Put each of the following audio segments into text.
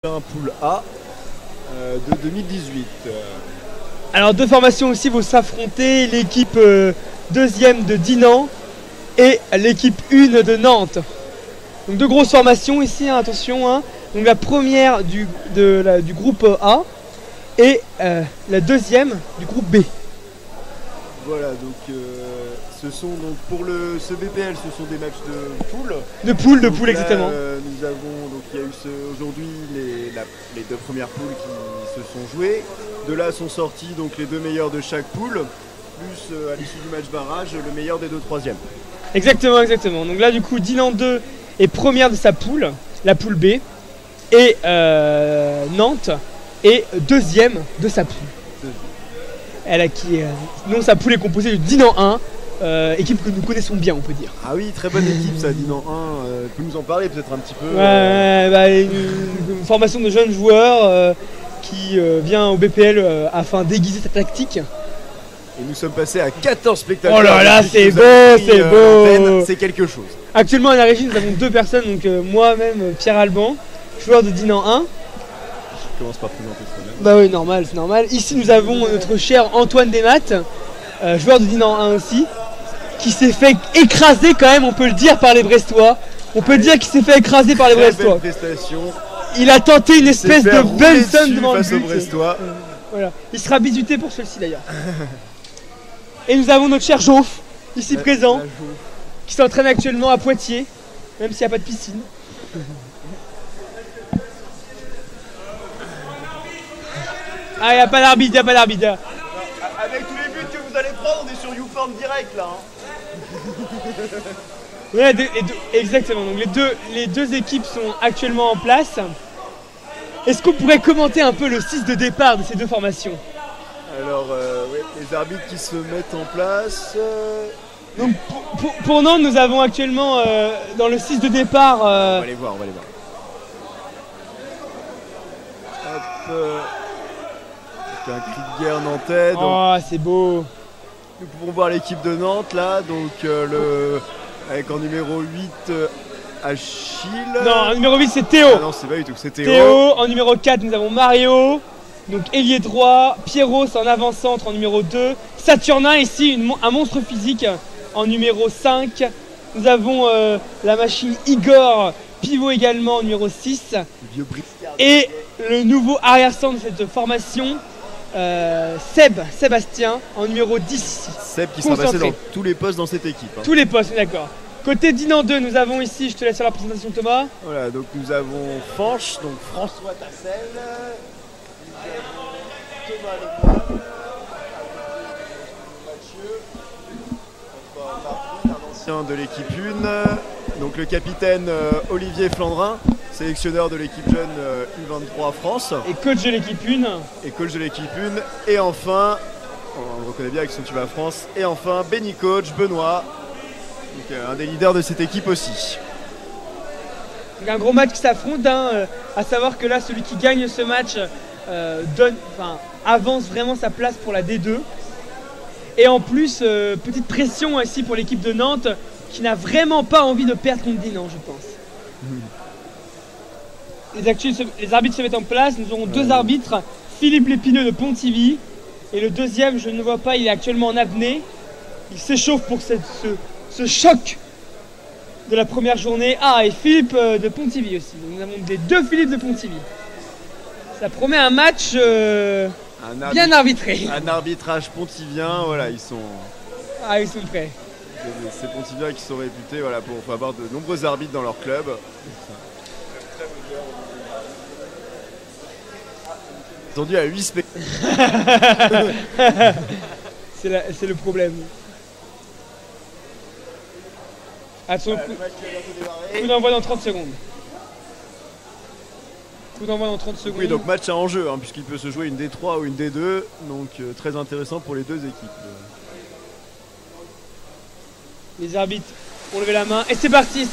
Un pool A de 2018. Alors deux formations aussi vont s'affronter, l'équipe deuxième de Dinan et l'équipe 1 de Nantes. Donc deux grosses formations ici, hein, attention. Hein. Donc la première du groupe A et la deuxième du groupe B. Voilà, donc ce sont donc pour ce BPL, ce sont des matchs de poule. De poule, exactement. Nous avons donc il y a eu aujourd'hui les deux premières poules qui se sont jouées. De là sont sortis donc les deux meilleurs de chaque poule, plus à l'issue du match barrage, le meilleur des deux troisièmes. Exactement, exactement. Donc là du coup Dinan 2 est première de sa poule, la poule B, et Nantes est deuxième de sa poule. Non, sa poule est composée de Dinan 1, équipe que nous connaissons bien, on peut dire. Ah oui, très bonne équipe ça, Dinan 1. Tu peux nous en parler peut-être un petit peu une formation de jeunes joueurs qui vient au BPL afin d'aiguiser sa tactique. Et nous sommes passés à 14 spectateurs. Oh là là, c'est beau, c'est beau. C'est quelque chose. Actuellement à la régie, nous avons deux personnes, donc moi-même, Pierre Alban, joueur de Dinan 1. Je commence par présenter soi-même. Bah oui, normal, c'est normal. Ici nous avons notre cher Antoine Desmattes, joueur de Dinan 1 aussi, qui s'est fait écraser quand même, on peut le dire, par les Brestois. On peut dire qu'il s'est fait écraser par les Brestois. Il a tenté une espèce de Benson devant le but. Voilà. Il sera bisuté pour celle-ci d'ailleurs. Et nous avons notre cher Joff, ici présent, qui s'entraîne actuellement à Poitiers, même s'il n'y a pas de piscine. Ah, il n'y a pas d'arbitre, il n'y a pas d'arbitre. Avec tous les buts que vous allez prendre, on est sur YouPorn direct là. Ouais, exactement, donc les deux équipes sont actuellement en place. Est-ce qu'on pourrait commenter un peu le 6 de départ de ces deux formations? Alors, ouais, les arbitres qui se mettent en place. Donc pour Nantes, nous avons actuellement dans le 6 de départ... On va les voir, Hop, un cri de guerre nantais. Donc, oh, c'est beau. nous pouvons voir l'équipe de Nantes là, donc avec en numéro 8 Achille. Non, en numéro 8 c'est Théo. Ah non, c'est pas du tout, c'est Théo. Théo, en numéro 4 nous avons Mario, donc ailier droit, Pierrot en avant-centre en numéro 2, Saturnin ici, un monstre physique en numéro 5. Nous avons la machine Igor, pivot également en numéro 6. Et le nouveau arrière-centre de cette formation, Sébastien en numéro 10. Seb qui sera passé dans tous les postes dans cette équipe. Hein. Tous les postes, d'accord. Côté Dinan 2, nous avons ici, je te laisse faire la présentation Thomas. Voilà, donc nous avons Fanche, donc François Tassel, Thomas Lemoine, Mathieu, un ancien de l'équipe 1, donc le capitaine Olivier Flandrin, sélectionneur de l'équipe jeune U23 France. Et coach de l'équipe 1. Et coach de l'équipe 1. Et enfin, on le reconnaît bien avec son tube à France, et enfin Benny Coach, Benoît. Donc, un des leaders de cette équipe aussi. Donc un gros match qui s'affronte, hein, à savoir que là celui qui gagne ce match avance vraiment sa place pour la D2. Et en plus, petite pression ici pour l'équipe de Nantes qui n'a vraiment pas envie de perdre contre Dinan, je pense. Les arbitres se mettent en place, nous aurons deux arbitres, Philippe Lépineux de Pontivy et le deuxième, je ne le vois pas, il est actuellement en apnée. Il s'échauffe pour ce choc de la première journée. Ah, et Philippe de Pontivy aussi. Donc, nous avons les deux Philippe de Pontivy. Ça promet un match bien arbitré. Un arbitrage pontivien, voilà, ils sont prêts. Ces Pontiviens qui sont réputés pour avoir de nombreux arbitres dans leur club. Attendu à 8 spectateurs. C'est le problème. Attention, coup d'envoi dans 30 secondes. Coup d'envoi dans 30 secondes. Oui, donc match à enjeu, hein, puisqu'il peut se jouer une D3 ou une D2. Donc très intéressant pour les deux équipes. Les arbitres ont levé la main. Et c'est parti.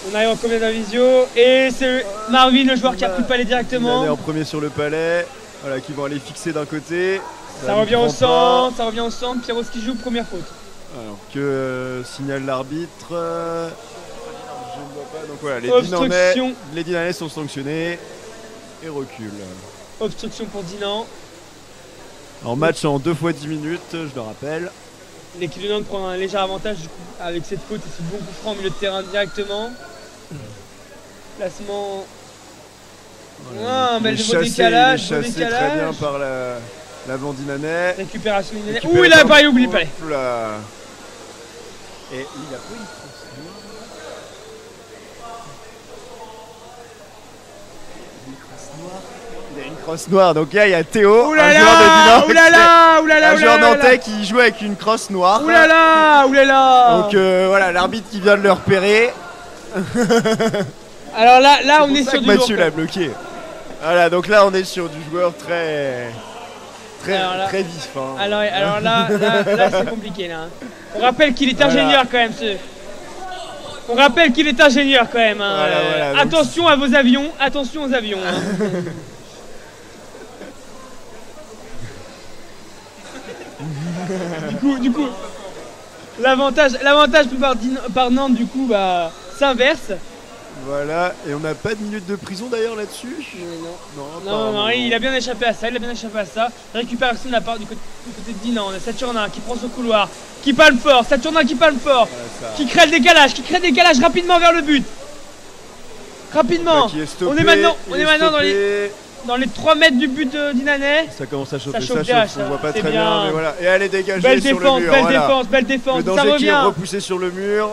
On arrive en combien d'invisio. Et c'est Marvin, le joueur qui a pris le palais directement. Il est en premier sur le palais. Voilà, qui vont aller fixer d'un côté. Ça revient au centre. Pierrot qui joue, première faute. Alors que signale l'arbitre. Je ne vois pas. Donc voilà, Obstruction. les Dinanais sont sanctionnés et reculent. Obstruction pour Dinan. En match en 2 fois 10 minutes, je le rappelle. L'équipe de Nantes prend un léger avantage du coup, avec cette faute et ce bon coup franc au milieu de terrain directement. Placement. Voilà, Bel chassé, décalage, beau chassé décalage. très bien par l'avant Dinanais. Récupération Dinanais. Récupéré Ouh, il a par- pas, il oublie le palais. Hop là. Et il a pas une crosse noire. Il a une crosse noire. Donc là, il y a Théo, Ouh un là joueur de là, Dinan. ouh là là, ouh là là, Un ouh joueur là là. nantais qui joue avec une crosse noire. Ouh là là, ouh là là. Donc voilà, l'arbitre qui vient de le repérer. Alors là, on C'est est pour ça sur que du lourd. Mathieu l'a bloqué. Voilà, donc là on est sur du joueur très Alors là- très vif. Hein. Alors là c'est compliqué là. On rappelle qu'il est Voilà. ingénieur quand même. On rappelle qu'il est ingénieur quand même. Hein. Voilà, donc- Attention à vos avions, attention aux avions. Hein. du coup, l'avantage pris par Nantes du coup s'inverse. Voilà, et on n'a pas de minute de prison d'ailleurs là-dessus. Non, Non, il a bien échappé à ça, Récupération de la part du côté de Dinan. On a Saturnin qui prend son couloir, qui palme fort, Saturnin qui palme fort, Voilà, ça. qui crée le décalage rapidement vers le but. Rapidement. Qui est stoppé, On est maintenant il est stoppé. dans les 3 mètres du but de Dinanais. Ça commence à chauffer, Ça ça chauffe bien, chauffe, on voit pas c'est très bien. bien, mais voilà. Et elle est dégagée Belle sur défense, le mur. belle voilà. défense, Le ça danger qui est revient. repoussé sur le mur.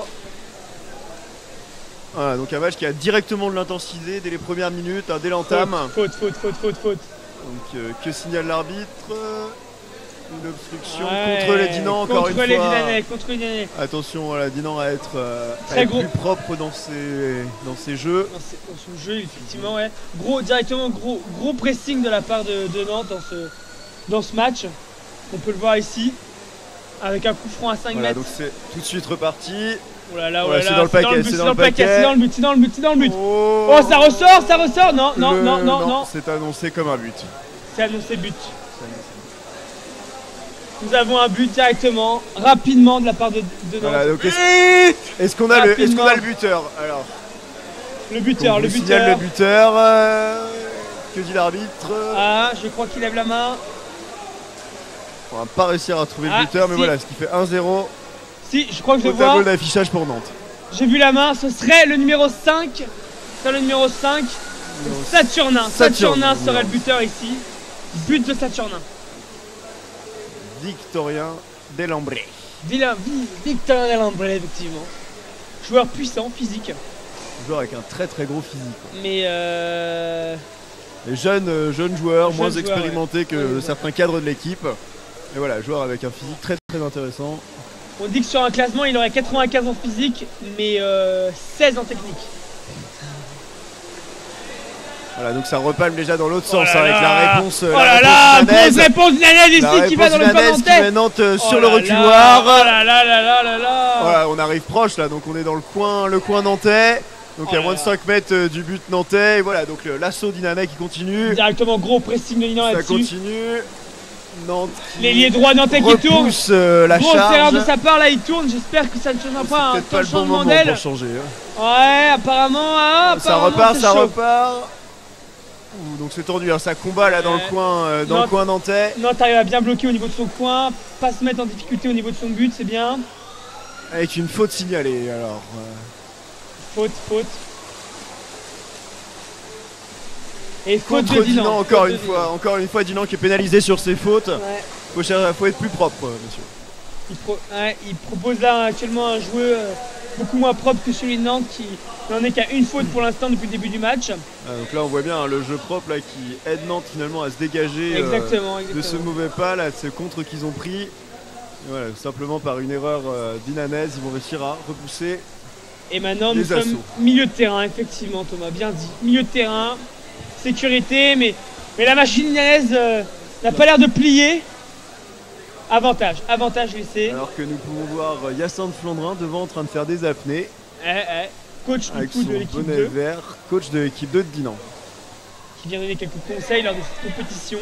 Voilà, donc un match qui a directement de l'intensité dès les premières minutes, hein, dès l'entame. Faute. Donc que signale l'arbitre? Une obstruction Ouais, contre les Dinans encore une contre les fois. Dinanais. Attention, voilà, Dinan à être, Très gros. plus propre dans ses jeux. Dans son jeu, effectivement, ouais. Gros pressing de la part de Nantes dans ce match. On peut le voir ici. Avec un coup franc à 5 Voilà, mètres. donc c'est tout de suite reparti. Oh là là, Ouais, c'est dans le paquet, c'est dans le paquet. c'est dans le but. Oh, Oh, ça ressort. Non. C'est annoncé comme un but. C'est annoncé but. Nous avons un but directement, rapidement de la part de Nantes. Voilà, donc est-ce qu'on a, Rapidement. le buteur? Alors, Le buteur, on le vous signale buteur. le buteur. Que dit l'arbitre? Ah, je crois qu'il lève la main. On va pas réussir à trouver Ah, le buteur, mais si. voilà, ce qui fait 1-0 Si, je crois que je au le vois. tableau d'affichage pour Nantes. J'ai vu la main, ce serait le numéro 5. C'est le numéro 5. Saturnin. Saturnin serait le buteur ici. But de Saturnin. Victorien Delambré. Victor Delambré, effectivement. Joueur puissant, physique. Joueur avec un très très gros physique. Quoi. Mais Et jeune joueur, Jeune moins joueur, expérimenté que Ouais, certains cadres de l'équipe. Et voilà, joueur avec un physique très très intéressant. on dit que sur un classement, il aurait 95 en physique, mais 16 en technique. Voilà, donc ça repalme déjà dans l'autre Oh sens là avec là. la réponse. Oh là là, grosse réponse d'Inanès La ici qui va réponse dans le Dinanès camp qui met nantais. Nantes sur Oh le là reculoir. là, oh là là là là là là. Voilà, on arrive proche là, donc on est dans le coin nantais. Donc Oh à là moins de là. 5 mètres du but nantais. Et voilà, donc l'assaut Dinanais qui continue. Directement gros pressing de Dinan Ça là-dessus. continue. Nantes qui L'ailier droit nantais qui tourne. repousse la Grosse erreur charge. de sa part là, il tourne. J'espère que ça ne changera C'est pas un peut-être pas le bon changement moment d'aile. pour changer. hein. Ouais, apparemment, Ça repart, c'est ça chaud. repart. Ouh, donc c'est tendu, hein, ça combat là dans le coin, dans le Nantes- coin nantais. Nantes arrive à bien bloquer au niveau de son coin, pas se mettre en difficulté au niveau de son but, c'est bien. Avec une faute signalée alors. Faute. Et faute Contre de Dinan. Dinan faute de encore une fois Dinan qui est pénalisé sur ses fautes. Ouais. Faut être plus propre monsieur. Il propose là actuellement un jeu beaucoup moins propre que celui de Nantes qui n'en est qu'à une faute pour l'instant depuis le début du match. Ah, donc là on voit bien hein, le jeu propre là qui aide Nantes finalement à se dégager Exactement. de ce mauvais pas là, de ce contre qu'ils ont pris. Et voilà, simplement par une erreur dinanaise, ils vont réussir à repousser. Et maintenant nous Les sommes assauts. milieu de terrain, effectivement Thomas, bien dit. Milieu de terrain, sécurité, mais la machine dinanaise n'a pas l'air de plier. Avantage laissé. Alors que nous pouvons voir Hyacinthe Flandrin devant en train de faire des apnées Coach du avec coup son de l'équipe bonnet 2 vert, coach de l'équipe 2 de Dinan. qui vient donner quelques conseils lors de cette compétition.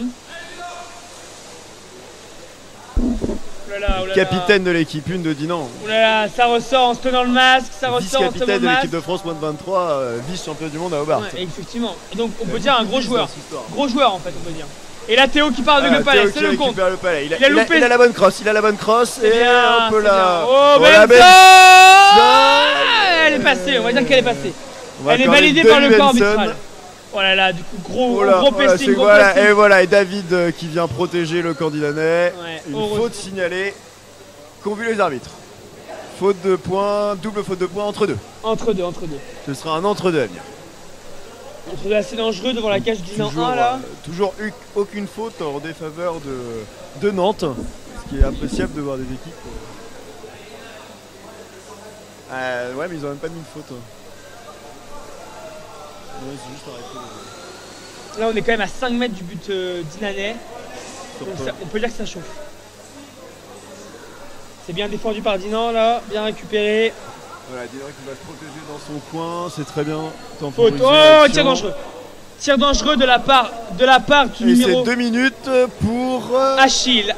capitaine de l'équipe 1 de Dinan. Oulala, ça ressort en se tenant le masque, ça ressort en se tenant Vice-capitaine le de masque. l'équipe de France moins de 23, vice-champion du monde à Hobart. Ouais, effectivement. Donc on peut dire un gros joueur. Gros joueur en fait, on peut dire. Et là Théo qui part avec le palais, c'est le compte. Il a la bonne crosse, il a la bonne crosse et un peu là. Oh, Benson, elle est passée, on va dire qu'elle est passée. Elle est validée par le corps arbitral. Oh là là, du coup gros pressing, gros pressing. Et voilà, et David qui vient protéger le camp dinanais. Ouais, une faute signalée qu'ont vu les arbitres. Faute de points, double faute de points entre deux. Entre deux. Ce sera un entre deux à venir. Entre deux assez dangereux devant la cage du Dinan 1 là. Toujours aucune faute en défaveur de Nantes. Ce qui est appréciable de voir des équipes. Ouais, mais ils ont même pas mis une faute. Ouais, c'est juste arrêté. Là on est quand même à 5 mètres du but dinanais. Donc on peut dire que ça chauffe. C'est bien défendu par Dinan là, bien récupéré. Voilà, Dinan qui va se protéger dans son coin, c'est très bien. Faute. Oh, tir dangereux. Tir dangereux de la part du numéro. C'est 2 minutes pour Achille,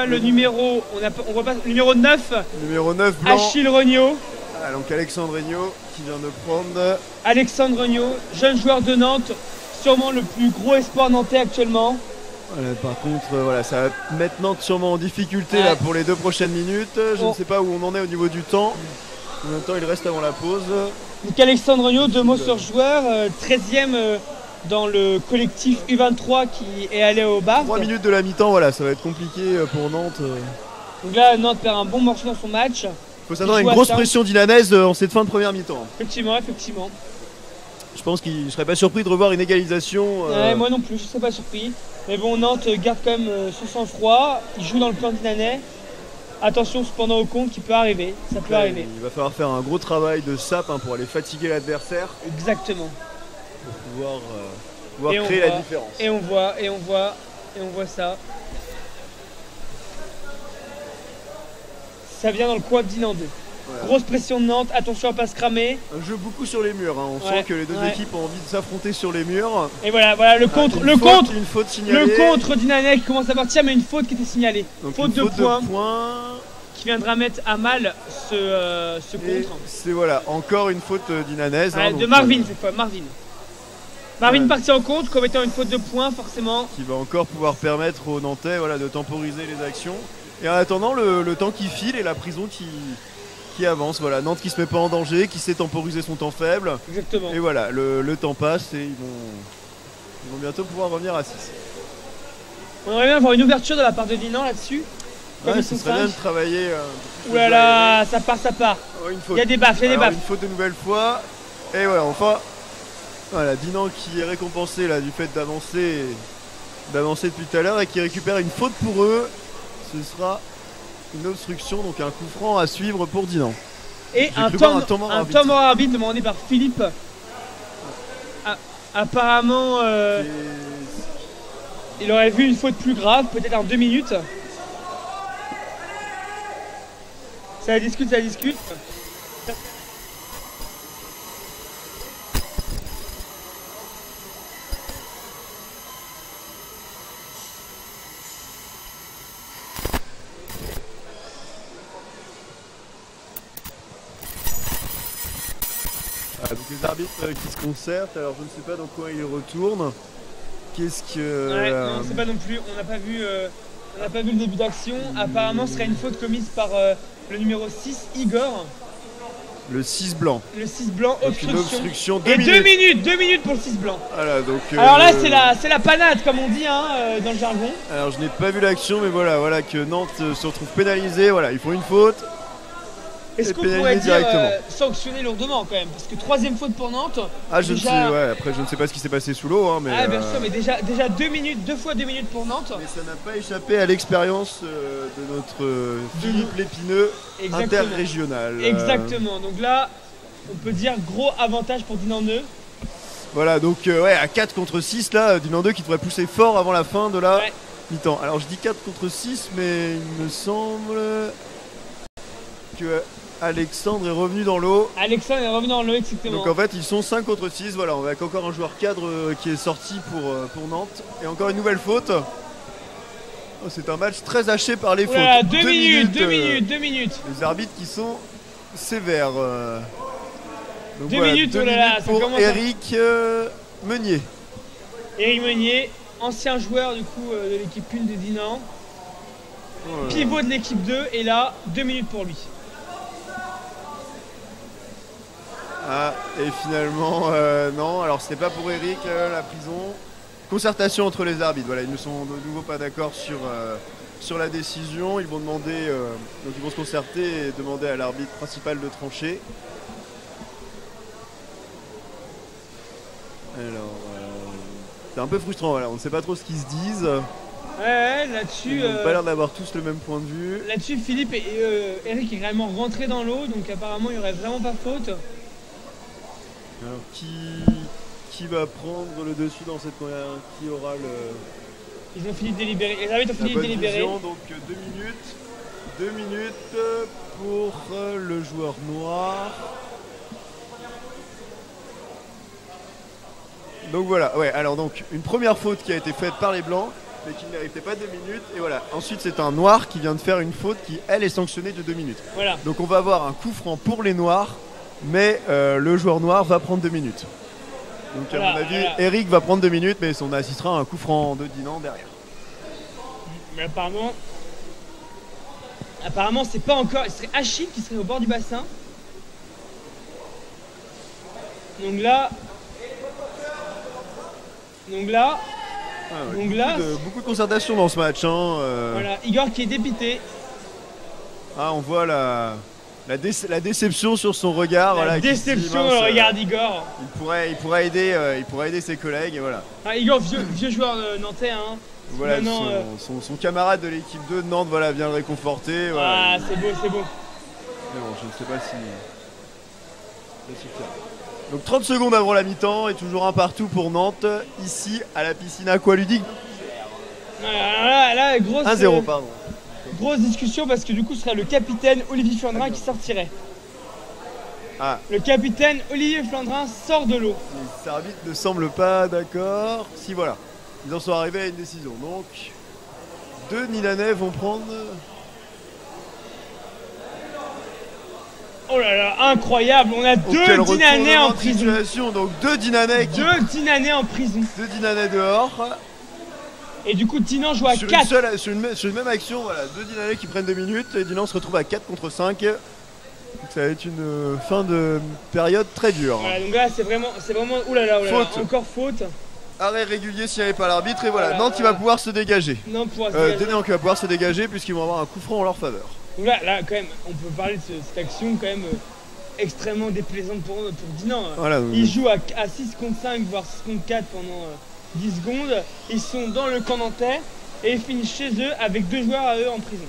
le numéro, on voit pas, numéro 9. Numéro 9 blanc. Achille Regnault. Ah, donc Alexandre Regnault qui vient de prendre. Alexandre Regnault, jeune joueur de Nantes, sûrement le plus gros espoir nantais actuellement. Voilà, par contre, voilà, ça va mettre Nantes sûrement en difficulté là, pour les 2 prochaines minutes. Je ne sais pas où on en est au niveau du temps. Combien de temps il reste avant la pause? Donc Alexandre Regnault, 2 mots sur joueur, 13e dans le collectif U23 qui est allé au bar. 3 minutes de la mi-temps, voilà, ça va être compliqué pour Nantes. Donc là, Nantes perd un bon morceau dans son match. Il faut s'attendre à une grosse pression dinanaise en cette fin de première mi-temps. Effectivement. Je pense que je serais pas surpris de revoir une égalisation. Ouais, moi non plus, je serais pas surpris. Mais bon, Nantes garde quand même son sang-froid. Il joue dans le camp dinanais. Attention cependant au compte qui peut arriver. Ça peut arriver. Il va falloir faire un gros travail de sape pour aller fatiguer l'adversaire. Exactement. Pour pouvoir créer la différence. Et on voit ça. Ça vient dans le coin de Dinan 2. Voilà. Grosse pression de Nantes, attention à pas se cramer. Un jeu beaucoup sur les murs, on sent que les deux équipes ont envie de s'affronter sur les murs. Et voilà le contre, une faute signalée. Le contre dinanais qui commence à partir, mais une faute qui était signalée. Donc faute de points qui viendra mettre à mal ce contre. C'est encore une faute dinanaise. De Marvin cette fois, Marvin parti en contre comme étant une faute de points forcément. Qui va encore pouvoir permettre aux Nantais de temporiser les actions. Et en attendant le temps qui file et la prison qui avance, Nantes qui se met pas en danger, qui sait temporiser son temps faible. Exactement. Et voilà, le temps passe et ils vont bientôt pouvoir revenir à 6. On aimerait bien avoir une ouverture de la part de Dinan là-dessus. Ouais, ce serait bien de travailler. Oulala, ça part. Oh, il y a des baffes, Une faute de nouvelle fois. Et voilà, enfin, Dinan qui est récompensé du fait d'avancer depuis tout à l'heure et qui récupère une faute pour eux. Ce sera une obstruction, donc un coup franc à suivre pour Dinan. Et un temps mort arbitre demandé par Philippe. Apparemment, il aurait vu une faute plus grave, peut-être en 2 minutes. Ça discute. Donc les arbitres qui se concertent, alors je ne sais pas dans quoi ils retournent. Qu'est-ce que... on ne sait pas non plus, on n'a pas vu le début d'action. Apparemment ce serait une faute commise par le numéro 6, Igor. Le 6 blanc. Le 6 blanc, obstruction. 2 minutes. 2 minutes pour le 6 blanc. Voilà, donc, alors là c'est la panade comme on dit dans le jargon. Alors je n'ai pas vu l'action mais voilà que Nantes se retrouve pénalisé, ils font une faute. Est-ce qu'on pourrait dire sanctionner lourdement quand même? Parce que 3e faute pour Nantes. Après je ne sais pas ce qui s'est passé sous l'eau. Mais bien sûr, mais déjà 2 minutes, 2 fois 2 minutes pour Nantes. Mais ça n'a pas échappé à l'expérience de notre Philippe Lépineux, interrégional. Exactement, donc là on peut dire gros avantage pour Dinan 2. Voilà, donc à 4 contre 6 Dinan 2 qui devrait pousser fort avant la fin de la mi-temps. Alors je dis 4 contre 6 mais il me semble que Alexandre est revenu dans l'eau. Exactement. Donc en fait ils sont 5 contre 6, on va avec encore un joueur cadre qui est sorti pour Nantes. Et encore une nouvelle faute. Oh, c'est un match très haché par les fautes. Voilà, 2 minutes, 2 minutes, 2 minutes. Les arbitres qui sont sévères. Donc 2 voilà, minutes, 2 oh là là, minutes ça pour commence Eric Meunier. Eric Meunier, ancien joueur du coup de l'équipe 1 de Dinan. Pivot de l'équipe 2 et là 2 minutes pour lui. Ah, et finalement non, alors c'était pas pour Eric la prison. Concertation entre les arbitres, voilà, ils ne sont de nouveau pas d'accord sur la décision. Ils vont demander, donc ils vont se concerter et demander à l'arbitre principal de trancher. Alors c'est un peu frustrant, voilà, on ne sait pas trop ce qu'ils se disent. Ouais, là-dessus. Ils n'ont pas l'air d'avoir tous le même point de vue. Là-dessus, Philippe et Eric est réellement rentré dans l'eau, donc apparemment il n'y aurait vraiment pas faute. Alors qui va prendre le dessus dans cette première? Qui aura le. Ils ont fini de délibérer. Les arbitres ont La fini de bonne délibérer. vision, donc 2 minutes. 2 minutes pour le joueur noir. Donc voilà, ouais, alors donc une première faute qui a été faite par les blancs, mais qui ne méritait pas 2 minutes. Et voilà, ensuite c'est un noir qui vient de faire une faute qui, elle, est sanctionnée de 2 minutes. Voilà. Donc on va avoir un coup franc pour les noirs, mais le joueur noir va prendre 2 minutes. Donc à Voilà, mon avis, voilà. Eric va prendre 2 minutes, mais on assistera à un coup franc de Dinan derrière. Mais apparemment c'est pas encore. Ce serait Achille qui serait au bord du bassin. Donc là. Ah ouais, Donc là, beaucoup de concertation dans ce match. Hein, voilà, Igor qui est dépité. Ah, on voit la déception sur son regard. La voilà, qui se dit, déception mince, dans le regard d'Igor. il pourrait aider ses collègues. Et voilà. Ah, Igor, vieux joueur nantais. Hein. Voilà, Maintenant, son camarade de l'équipe 2 de Nantes voilà, vient le réconforter. Voilà. Ah, c'est beau, c'est beau. Mais bon, je ne sais pas si. Ça suffira. Donc 30 secondes avant la mi-temps et toujours un partout pour Nantes, ici à la piscine aqualudique. Là, 1-0, pardon. Grosse discussion parce que du coup ce serait le capitaine Olivier Flandrin qui sortirait. Ah. Le capitaine Olivier Flandrin sort de l'eau. Les arbitres ne semblent pas d'accord. Si voilà, ils en sont arrivés à une décision. Donc, 2 Milanais vont prendre. Oh là là, incroyable, on a 2 Dinanais en prison. Situation. Donc 2 Dinanais qui. 2 Dinanais en prison. 2 Dinanais dehors. Et du coup Dinan joue à sur 4. Sur une même action, voilà, 2 Dinanais qui prennent 2 minutes et Dinan se retrouve à 4 contre 5. Donc ça va être une fin de période très dure. Voilà, donc là c'est vraiment. Oulala, Faute. encore faute. Arrêt régulier s'il n'y avait pas l'arbitre et voilà, Voilà, Nantes qui va pouvoir se dégager. Non, pour se dégager. Dinan qui va pouvoir se dégager puisqu'ils vont avoir un coup franc en leur faveur. Donc là quand même, on peut parler de cette action quand même extrêmement déplaisante pour Dinan. Voilà, donc, Ils jouent à 6 contre 5, voire 6 contre 4 pendant 10 secondes. Ils sont dans le camp nantais et ils finissent chez eux avec 2 joueurs à eux en prison.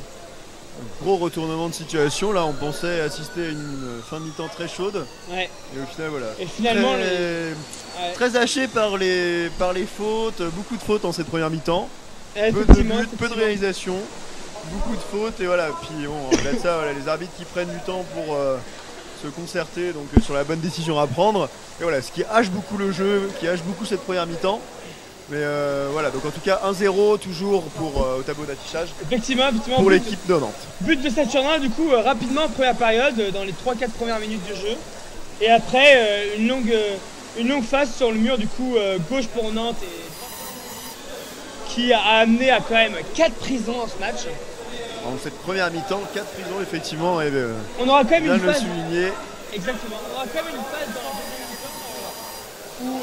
gros retournement de situation. Là, on pensait assister à une fin de mi-temps très chaude. Ouais. Et au final, voilà. Et finalement, très haché par les fautes. Beaucoup de fautes en cette première mi-temps. Peu de effectivement, buts, peu de réalisations. Beaucoup de fautes. Et voilà. Puis bon, au-delà de ça, voilà, les arbitres qui prennent du temps pour se concerter donc, sur la bonne décision à prendre. Et voilà, ce qui hache beaucoup le jeu, qui hache beaucoup cette première mi-temps. Mais voilà, donc en tout cas 1-0 toujours pour, au tableau d'affichage. Effectivement, pour l'équipe de Nantes. But de Saturnin du coup rapidement première période dans les 3-4 premières minutes de jeu. Et après une longue phase sur le mur du coup gauche pour Nantes qui a amené à quand même 4 prisons dans ce match. En cette première mi-temps, 4 prisons effectivement. Et, on aura quand même une phase. Le souligner. Exactement. On aura quand même une phase dans la deuxième mi-temps où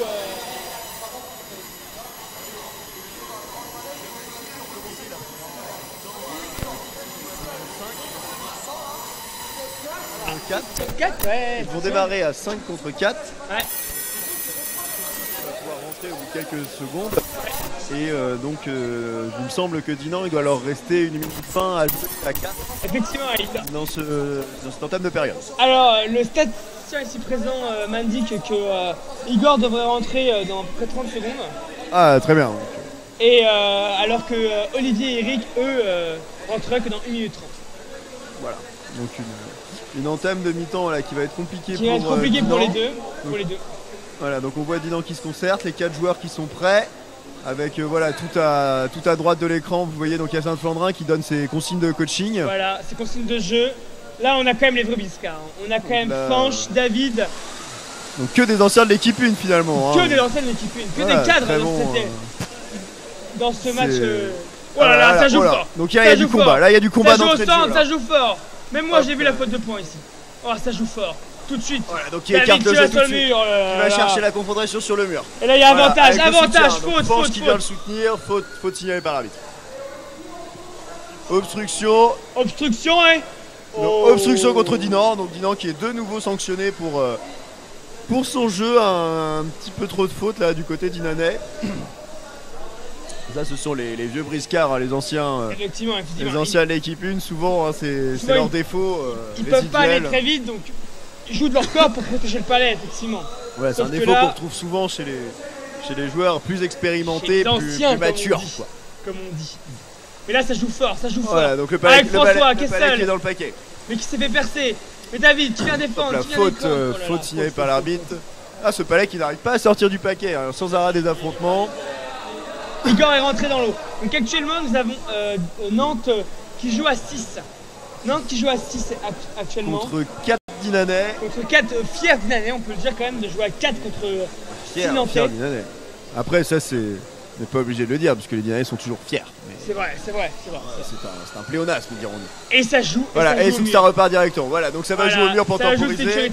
Ils vont démarrer à 5 contre 4. Ouais. On va pouvoir rentrer au bout de quelques secondes. Et donc il me semble que Dinan il doit leur rester une minute fin à 4. Effectivement, dans cette entame de période. Alors le statisticien ici présent m'indique que Igor devrait rentrer dans à peu près 30 secondes. Ah très bien. Et alors que Olivier et Eric eux rentreraient que dans 1 minute 30. Voilà. Donc une entame de mi-temps là, qui va être compliquée pour les deux. Voilà, donc on voit Dinan qui se concerte, les 4 joueurs qui sont prêts. Avec voilà tout à droite de l'écran, vous voyez donc Hyacinthe Flandrin qui donne ses consignes de coaching. Voilà, ses consignes de jeu. Là on a quand même les vrais Briscards. On a quand même Fanch, David. Donc que des anciens de l'équipe 1 finalement. Que des anciens de l'équipe 1, que voilà, des cadres dans ce match. Oh là là, ça joue fort. Donc il y a du combat, là il y a du combat d'entrée de jeu. Ça joue fort. Même moi j'ai vu la faute de points ici. Oh ça joue fort. Tout de suite. Voilà, donc il écarte le jeu tout de suite. Il va chercher la confrontation sur le mur. Et là il y a avantage, faute, qui vient le soutenir, faute signalée par l'arbitre. Obstruction. Obstruction, hein. Obstruction contre Dinan, donc Dinan qui est de nouveau sanctionné pour son jeu, un petit peu trop de fautes là du côté dinanais. Ça ce sont les vieux briscards, hein, les anciens. Effectivement. Les anciens de l'équipe 1, souvent hein, c'est leur défaut. Ils peuvent pas aller très vite, donc ils jouent de leur corps pour protéger le palais, effectivement. Ouais, c'est un défaut qu'on retrouve souvent chez les joueurs plus expérimentés, plus matures. Comme on dit. Mais là ça joue fort, Voilà, donc le palais, avec François, qui est dans le paquet. Mais qui s'est fait percer. Mais David, qui vient défendre. La faute signalée par l'arbitre. Ah, ce palais qui n'arrive pas à sortir du paquet, hein, sans arrêt des affrontements. Igor est rentré dans l'eau. Donc actuellement nous avons Nantes qui joue à 6. Nantes qui joue à 6 actuellement. Contre 4 Dinanais. Contre 4 fiers Dinanais, on peut le dire quand même, de jouer à 4 contre 6 Nantais. Après ça c'est... On n'est pas obligé de le dire, parce que les Dinanais sont toujours fiers. C'est vrai. C'est un pléonasme, dirons-nous. Et ça joue. Voilà, et ça repart directement. Voilà, donc ça va jouer au mur pour temporiser.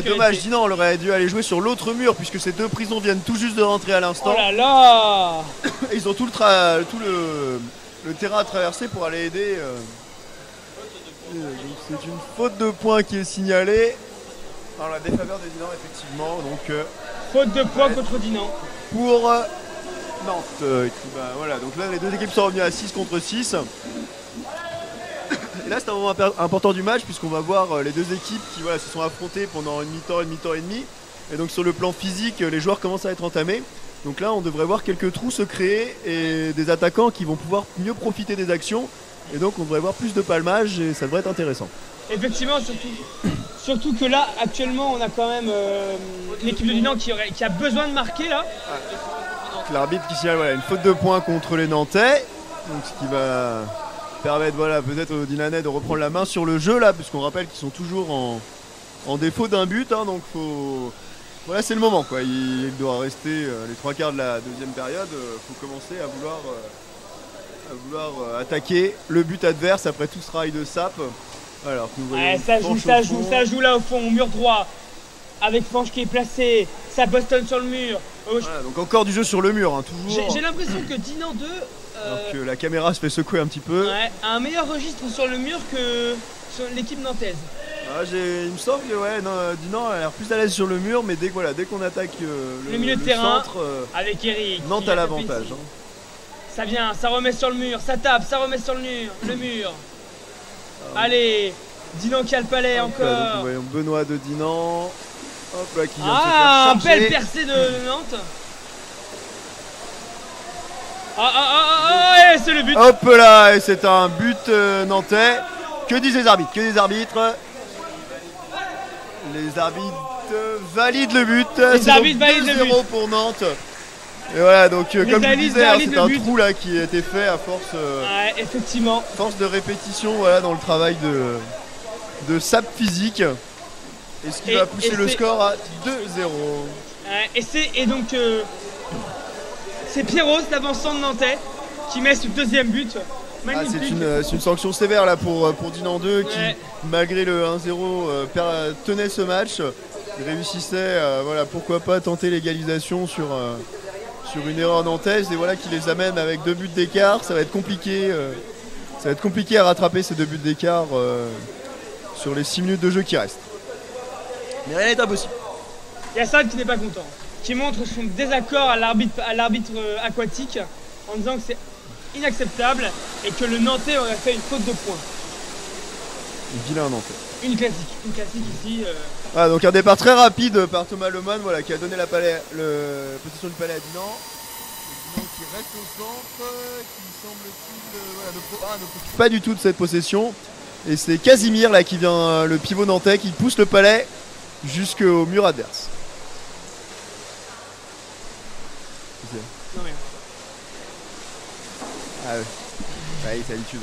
Dommage, Dinan, on aurait dû aller jouer sur l'autre mur, puisque ces deux prisons viennent tout juste de rentrer à l'instant. Oh là là. Et ils ont tout le terrain à traverser pour aller aider. C'est une faute de points qui est signalée. Dans la défaveur de Dinan, effectivement. Donc, faute de points contre Dinan. Pour Nantes. Voilà, donc là les deux équipes sont revenues à 6 contre 6. Et là c'est un moment important du match, puisqu'on va voir les deux équipes qui se sont affrontées pendant une mi-temps et demi. Et donc sur le plan physique, les joueurs commencent à être entamés. Donc là on devrait voir quelques trous se créer et des attaquants qui vont pouvoir mieux profiter des actions. Et donc on devrait voir plus de palmage et ça devrait être intéressant. Effectivement, surtout que là actuellement on a quand même l'équipe de Dinan qui a besoin de marquer là. L'arbitre qui signale une faute de points contre les Nantais, donc ce qui va permettre peut-être aux Dinanais de reprendre la main sur le jeu là, puisqu'on rappelle qu'ils sont toujours en défaut d'un but, hein, donc c'est le moment quoi. Il doit rester les 3/4 de la deuxième période, faut commencer à vouloir attaquer le but adverse après tout ce travail de sape. Alors que nous voyons ça joue là au fond, au mur droit. Avec Fanch qui est placé, ça bastonne sur le mur. Voilà, donc encore du jeu sur le mur, hein, toujours. J'ai l'impression que Dinan 2 alors que la caméra se fait secouer un petit peu. A un meilleur registre sur le mur que sur l'équipe nantaise. Il me semble que Dinan a l'air plus à l'aise sur le mur, mais dès qu'on attaque le milieu de terrain centre, avec Eric, Nantes a l'avantage. Hein. Ça vient, ça remet sur le mur, ça tape, ça remet sur le mur. Allez, Dinan qui a le palais encore. Donc, nous voyons Benoît de Dinan. Hop là, qui vient de se faire charger. Belle percée de Nantes. Et c'est le but. Hop là, et c'est un but nantais. Que disent les arbitres? Les arbitres valident le but. C'est 2-0 pour Nantes. Et voilà, donc comme je disais, c'est un trou là qui a été fait à force, effectivement. Force de répétition dans le travail de sape physique. Et ce qui va pousser le score à 2-0. Et donc c'est Pierrot, l'avancement de Nantais, qui met ce deuxième but. Magnifique. C'est une sanction sévère là pour Dinan 2 qui, malgré le 1-0, tenait ce match. Il réussissait pourquoi pas tenter l'égalisation sur une erreur nantaise, et qui les amène avec 2 buts d'écart. Ça va être compliqué. Ça va être compliqué à rattraper ces 2 buts d'écart sur les 6 minutes de jeu qui restent. Mais rien n'est impossible. Il y a Sad qui n'est pas content, qui montre son désaccord à l'arbitre aquatique en disant que c'est inacceptable et que le Nantais aurait fait une faute de points. Vilain Nantais. Une classique ici. Donc un départ très rapide par Thomas Lemoine qui a donné la possession du palais à Dinan. Dinan qui reste au centre, qui semble-t-il ne profite pas du tout de cette possession. Et c'est Casimir là qui vient, le pivot nantais, qui pousse le palais jusqu'au mur adverse. que c'est? Non, rien. Ah ouais, c'est l'habitude.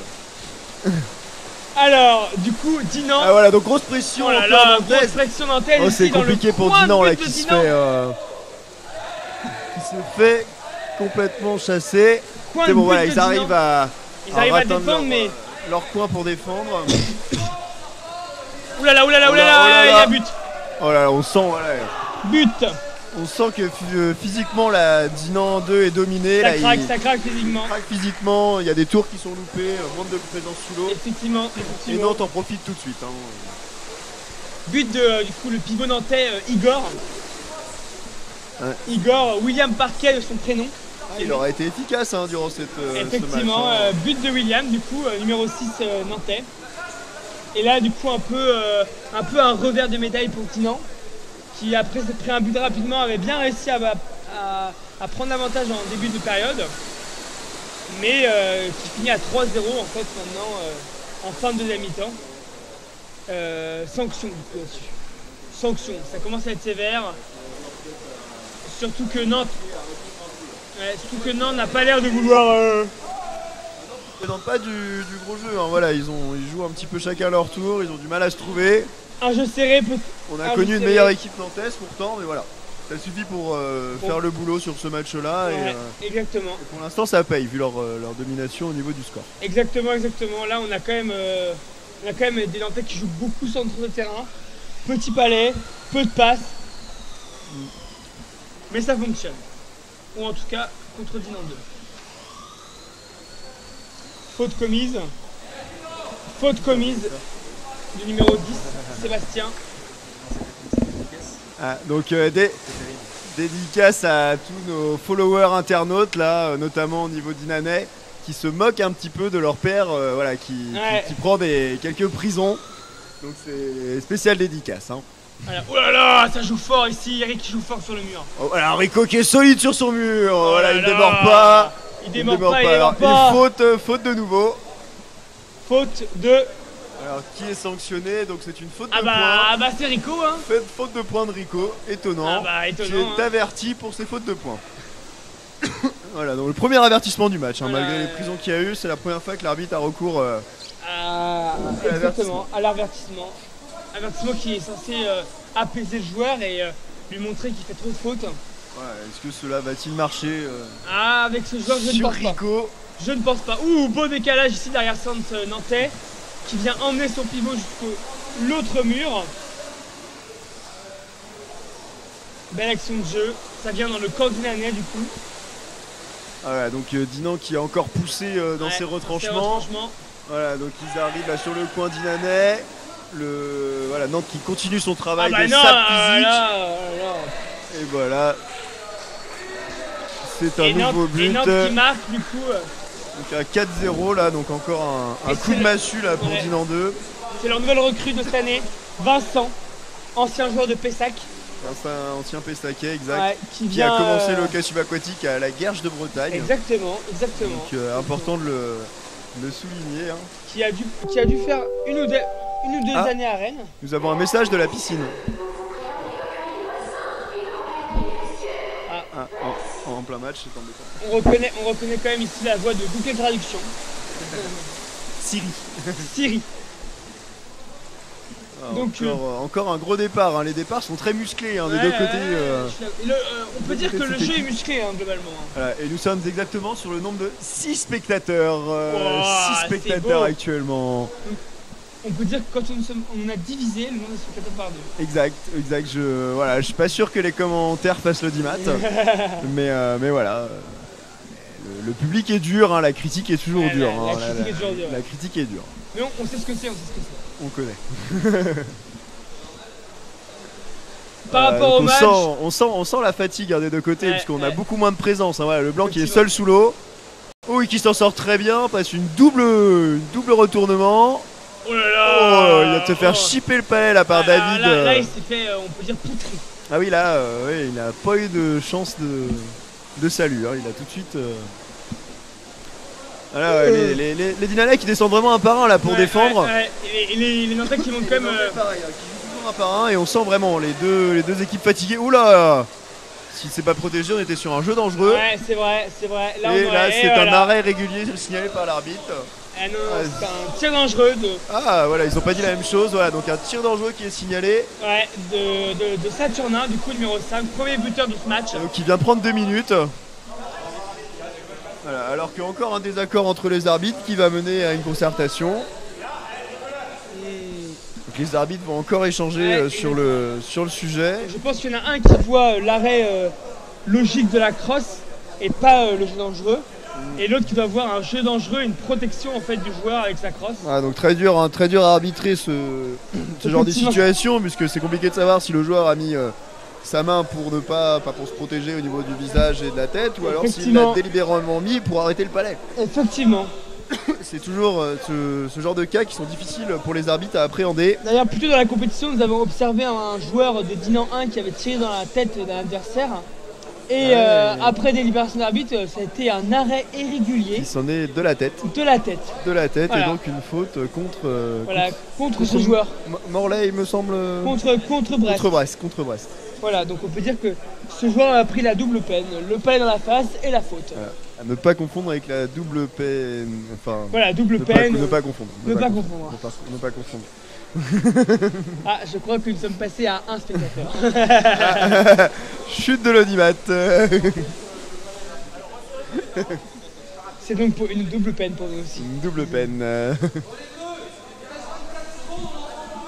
Alors, du coup, Dinan. Ah voilà, donc grosse pression. Oh là encore là, nantaise. grosse pression nantaise. Oh, ici, c'est dans le compliqué pour coin de Dinan là but de qui se Dinan. fait complètement chasser. Coin C'est de bon, but voilà, de ils Dinan. arrivent à Ils arrivent à atteindre défendre, mais. leur coin pour défendre. Oulala, oulala, Oh là, oh là oulala, il y là. a but. Oh là là, on sent, voilà, But. on sent que physiquement la Dinan 2 est dominée. Là, Ça craque physiquement. craque physiquement, il y a des tours qui sont loupés, manque de présence sous l'eau. Effectivement, Et effectivement. Nantes en profite tout de suite. Hein. But de, du coup, le pivot nantais Igor. Ouais. Igor, William Parquet de son prénom. Il aurait été efficace hein, durant ce match. Effectivement, Hein. but de William, du coup, numéro 6 nantais. Et là, du coup, un peu un revers de médaille pour Dinan, qui après s'être pris un but rapidement avait bien réussi à prendre l'avantage en début de période, mais qui finit à 3-0 en fait maintenant en fin de deuxième mi-temps. Sanction du coup là-dessus. Sanction, ça commence à être sévère. Surtout que Nantes n'a pas l'air de vouloir. Ils présentent pas du gros jeu, hein. Voilà, ils jouent un petit peu chacun à leur tour, ils ont du mal à se trouver. Un jeu serré peut. On a connu une meilleure équipe nantaise pourtant, mais voilà. Ça suffit pour faire le boulot sur ce match-là. Ouais, exactement. Et pour l'instant, ça paye vu leur domination au niveau du score. Exactement, exactement. Là, on a quand même des Nantais qui jouent beaucoup centre de terrain. Petit palais, peu de passes. Mais ça fonctionne. Ou en tout cas, contre Dinan 2. Faute commise. Faute commise du numéro 10, Sébastien. Ah, donc dédicace à tous nos followers internautes là, notamment au niveau dinanais, qui se moquent un petit peu de leur père, voilà, qui prend quelques prisons. Donc c'est spécial dédicace. Hein. Voilà. Oh là là, ça joue fort ici, Eric qui joue fort sur le mur. Oh, voilà, Rico qui est solide sur son mur. Oh voilà, là il là. démord pas. Il démord pas. Alors, faute de nouveau. Faute de. Alors qui est sanctionné? Donc c'est une faute de Ah points. bah c'est Rico hein. Faute de points de Rico, étonnant. Ah bah étonnant. Qui est averti pour ses fautes de points. Voilà, donc le premier avertissement du match. Hein, Voilà, malgré les prisons qu'il y a eu, c'est la première fois que l'arbitre a recours exactement, à l'avertissement. Avertissement qui est censé apaiser le joueur et lui montrer qu'il fait trop de fautes. Ouais, est-ce que cela va-t-il marcher Ah, avec ce joueur, je ne pense Rico. pas. Je ne pense pas. Ouh, beau décalage ici derrière centre nantais qui vient emmener son pivot jusqu'au l'autre mur. Belle action de jeu. Ça vient dans le camp dinanais du coup. Ah ouais, donc Dinan qui a encore poussé dans ses retranchements. Voilà, donc ils arrivent là sur le coin dinanais. Voilà, Nantes qui continue son travail de sap physique. Et voilà. C'est un nouveau but. Et Nantes qui marque du coup. Donc à 4-0 là, donc encore un coup de massue là pour Dinan 2. C'est leur nouvelle recrue de cette année, Vincent, ancien joueur de Pessac. Un ancien Pessaquais, exact. Ouais, qui a commencé le hockey subaquatique à la Guerche de Bretagne. Exactement. Donc important de le souligner. Hein. Qui a dû faire une ou deux années à Rennes. Nous avons un message de la piscine. En plein match, c'est embêtant. On reconnaît quand même ici la voix de Google Traduction. Siri. Donc, encore un gros départ, hein. Les départs sont très musclés des deux côtés. On peut dire que le jeu est musclé globalement. Voilà, et nous sommes exactement sur le nombre de 6 spectateurs. 6 spectateurs actuellement. On peut dire que quand on a divisé le nombre de spectateurs par deux. Exact. Je suis pas sûr que les commentaires fassent le 10 mat. mais voilà. Le public est dur, hein, la critique est toujours dure. La critique est dure. Mais on sait ce que c'est, On connaît. Par rapport au match, on sent la fatigue des deux côtés, puisqu'on a beaucoup moins de présence. Hein, voilà, le blanc qui est seul sous l'eau. Oui, qui s'en sort très bien, passe une double retournement. Oh là là, il va te faire chipper le palais là par David. Là, il s'est fait, on peut dire, poutrer. Ah oui, là, il n'a pas eu de chance de salut. Hein, il a tout de suite. Voilà, les Dinanais qui descendent vraiment un par un là pour défendre. Et les Nantais qui montent quand même. Pareil, qui jouent toujours un par un et on sent vraiment les deux équipes fatiguées. Oula, Si c'est pas protégé, on était sur un jeu dangereux. Ouais, c'est vrai, c'est vrai. Là, Et on là, aurait- c'est un voilà. arrêt régulier signalé par l'arbitre. Ah non, c'est un tir dangereux Ah voilà, ils ont pas dit la même chose. Voilà, donc un tir dangereux qui est signalé, de Saturnin, du coup numéro 5, premier buteur de ce match. qui vient prendre 2 minutes. Voilà, alors qu'il y a encore un désaccord entre les arbitres qui va mener à une concertation. Donc les arbitres vont encore échanger Ouais, sur le sujet. Je pense qu'il y en a un qui voit l'arrêt logique de la crosse et pas le jeu dangereux. Et l'autre qui doit voir un jeu dangereux, une protection en fait du joueur avec sa crosse. Ah, donc très dur à arbitrer ce genre de Effectivement. situation, puisque c'est compliqué de savoir si le joueur a mis sa main pour ne pas pour se protéger au niveau du visage et de la tête, ou alors s'il l'a Effectivement. délibérément mis pour arrêter le palais. Effectivement. C'est toujours ce genre de cas qui sont difficiles pour les arbitres à appréhender. D'ailleurs, plus tôt dans la compétition, nous avons observé un joueur de Dinan 1 qui avait tiré dans la tête d'un adversaire. Et après délibération d'arbitre, ça a été un arrêt irrégulier Il s'en est de la tête. de la tête. Voilà. Et donc une faute Contre ce joueur. Morlaix, il me semble. Contre Brest. Contre Brest. Voilà, donc on peut dire que ce joueur a pris la double peine. Le palais dans la face et la faute. Voilà. À ne pas confondre avec la double peine. Enfin. Voilà, double Ne peine. pas confondre. Ne pas confondre. Ne pas confondre. Ah, je crois que nous sommes passés à un spectateur. Chute de l'audimat. C'est donc pour une double peine pour nous aussi. Une double peine.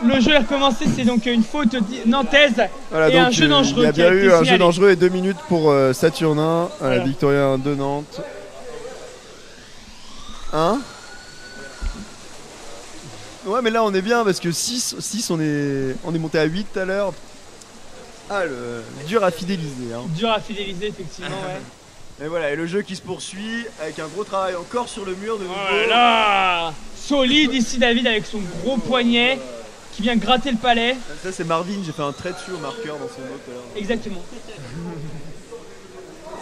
Le jeu est recommencé, c'est donc une faute nantaise Voilà, et donc un jeu dangereux. il y a qui a bien été eu un jeu signalé. dangereux et 2 minutes pour Saturnin, Voilà. Victorien de Nantes. 1. Ouais, mais là on est bien parce que 6 on est monté à 8 tout à l'heure. Ah, dur à fidéliser. Hein. Dur à fidéliser, effectivement, ouais. Et voilà, et le jeu qui se poursuit avec un gros travail encore sur le mur de nouveau. Oh là là, solide ici David avec son gros poignet qui vient gratter le palais. Ça c'est Marvin, j'ai fait un trait dessus au marqueur dans son note tout à l'heure. Exactement.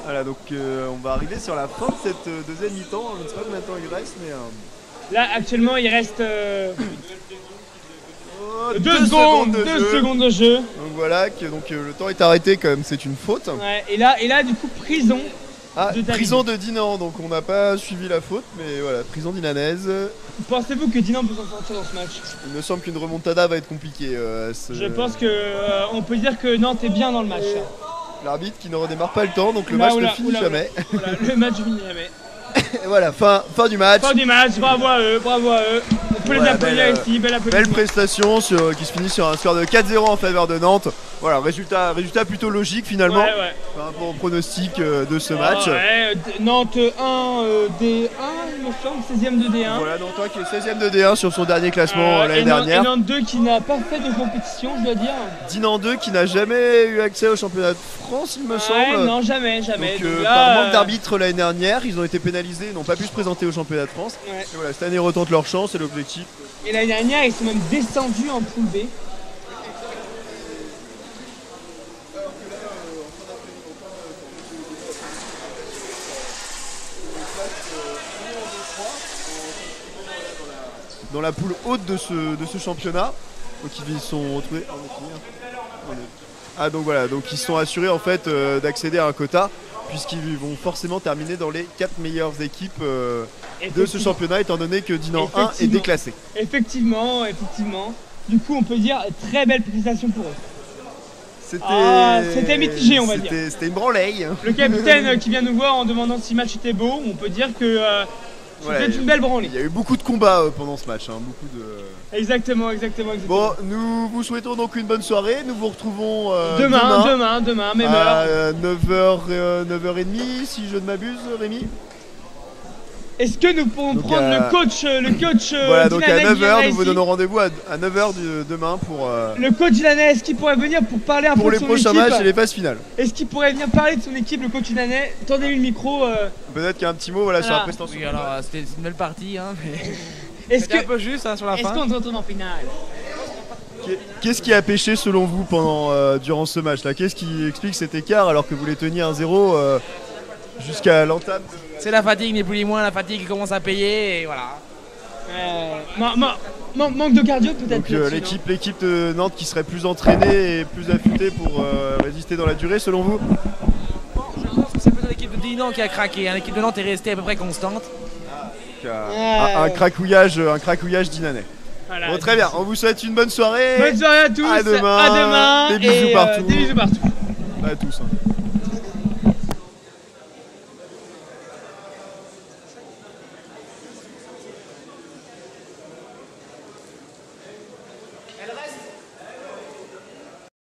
Voilà, donc on va arriver sur la fin de cette deuxième mi-temps. Je ne sais pas combien de temps il reste, mais... Là actuellement il reste oh, 2 secondes, de 2 jeu. secondes de jeu. Donc voilà, le temps est arrêté quand même, c'est une faute. Ouais, et là du coup prison. Ah, de David. prison de Dinan, donc on n'a pas suivi la faute, mais voilà, prison dinanaise. Pensez-vous que Dinan peut s'en sortir dans ce match? Il me semble qu'une remontada va être compliquée. Je pense que on peut dire que Nantes est bien dans le match. L'arbitre qui ne redémarre pas le temps, donc le Oula, match oula, ne finit oula, jamais. Voilà, le match finit jamais. Et voilà, fin du match. Fin du match, bravo à eux, bravo à eux. On peut les Voilà, applaudir belle, ici, belle Belle applaudissement. prestation qui se finit sur un score de 4-0 en faveur de Nantes. Voilà, résultat plutôt logique finalement Ouais. par rapport au pronostic de ce match. Ouais, Nantes 1, D1, il me semble, 16ème de D1. Voilà, Nantes qui est 16ème de D1 sur son dernier classement l'année Et dernière. Nantes 2 qui n'a pas fait de compétition, je dois dire. Dinan 2 qui n'a jamais eu accès au championnat de France, il me semble. Non, jamais. Donc, Donc par là, manque d'arbitre l'année dernière, ils ont été pénalisés, ils n'ont pas pu se présenter au championnat de France. ouais. Et voilà, cette année ils retentent leur chance, c'est l'objectif. Et l'année dernière, ils sont même descendus en poule B. Dans la poule haute de ce championnat. Donc ils sont retrouvés. Ah donc voilà, donc ils sont assurés en fait d'accéder à un quota, puisqu'ils vont forcément terminer dans les 4 meilleures équipes de ce championnat, étant donné que Dinan 1 est Effectivement. déclassé. Effectivement. Du coup, on peut dire très belle prestation pour eux. C'était mitigé, on va dire. C'était une branleille. Le capitaine qui vient nous voir en demandant si le match était beau, on peut dire que Voilà, c'était une belle branlée. Il y a eu beaucoup de combats pendant ce match, hein, beaucoup de... Exactement. Bon, nous vous souhaitons donc une bonne soirée, nous vous retrouvons Demain, même heure. à 9h30 si je ne m'abuse, Rémi. Est-ce que nous pourrons Donc, prendre le coach Voilà, donc à Dylan 9h, nous ici. vous donnons rendez-vous à 9h demain pour Le coach Dylanais, est-ce qu'il pourrait venir pour parler un peu de les son prochains équipe? matchs et les phases finales. Est-ce qu'il pourrait venir parler de son équipe, le coach Dylanais? Tendez-lui le micro. Peut-être qu'il y a un petit mot voilà, sur la Voilà. prestation. Oui, alors c'était une belle partie, hein, mais Est-ce c'était un que peu juste hein, sur la est-ce fin. qu'on se retrouve en finale? Qu'est-ce qui a pêché selon vous durant ce match là? Qu'est-ce qui explique cet écart alors que vous les teniez 1-0 jusqu'à l'entame C'est la fatigue, ni plus ni moins, la fatigue qui commence à payer, et voilà. Manque de cardio peut-être. Donc là-dessus, l'équipe de Nantes qui serait plus entraînée et plus affûtée pour résister dans la durée selon vous? l'équipe de Dinan qui a craqué. Hein. L'équipe de Nantes est restée à peu près constante. Un cracouillage dinanais. Voilà. Bon, très bien, on vous souhaite une bonne soirée. Bonne soirée à tous. À demain. À demain. Des bisous et, partout. Des bisous partout. À tous. Hein.